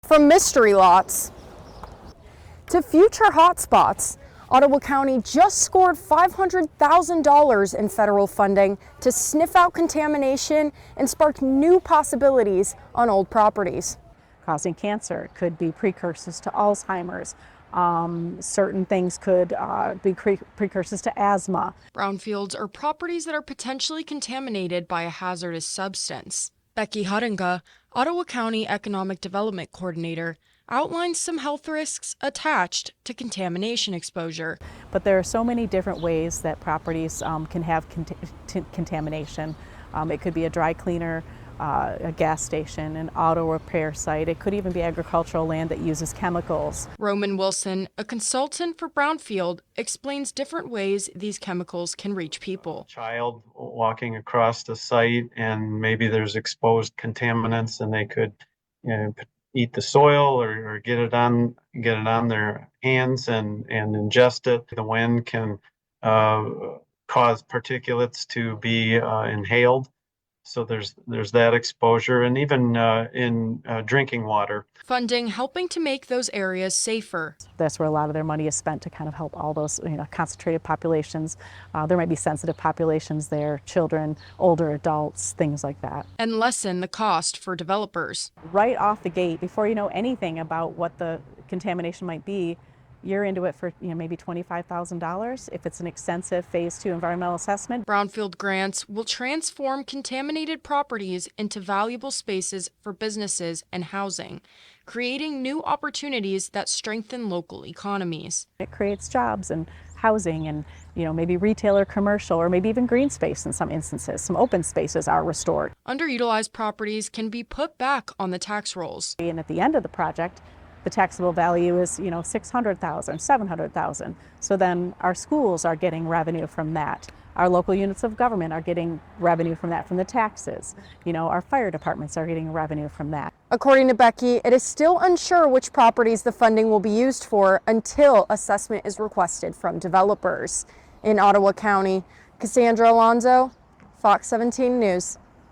From mystery lots to future hotspots, Ottawa County just scored $500,000 in federal funding to sniff out contamination and spark new possibilities on old properties. Causing cancer, could be precursors to Alzheimer's. Certain things could be precursors to asthma. Brownfields are properties that are potentially contaminated by a hazardous substance. Becky Huttinga, Ottawa County Economic Development Coordinator, outlines some health risks attached to contamination exposure. But there are so many different ways that properties can have contamination. It could be a dry cleaner, a gas station, an auto repair site. It could even be agricultural land that uses chemicals. Roman Wilson, a consultant for Brownfield, explains different ways these chemicals can reach people. A child walking across the site and maybe there's exposed contaminants and they could eat the soil or get it on their hands and ingest it. The wind can cause particulates to be inhaled. So there's that exposure, and even in drinking water. Funding helping to make those areas safer. That's where a lot of their money is spent, to kind of help all those concentrated populations. There might be sensitive populations there, children, older adults, things like that. And lessen the cost for developers. Right off the gate, before you know anything about what the contamination might be, you're into it for maybe $25,000 if it's an extensive phase 2 environmental assessment. Brownfield grants will transform contaminated properties into valuable spaces for businesses and housing, creating new opportunities that strengthen local economies. It creates jobs and housing and maybe retail or commercial, or maybe even green space in some instances. Some open spaces are restored. Underutilized properties can be put back on the tax rolls. And at the end of the project, the taxable value is, $600,000, $700,000. So then our schools are getting revenue from that. Our local units of government are getting revenue from that, from the taxes. Our fire departments are getting revenue from that. According to Becky, it is still unsure which properties the funding will be used for until assessment is requested from developers. In Ottawa County, Cassandra Alonso, Fox 17 News.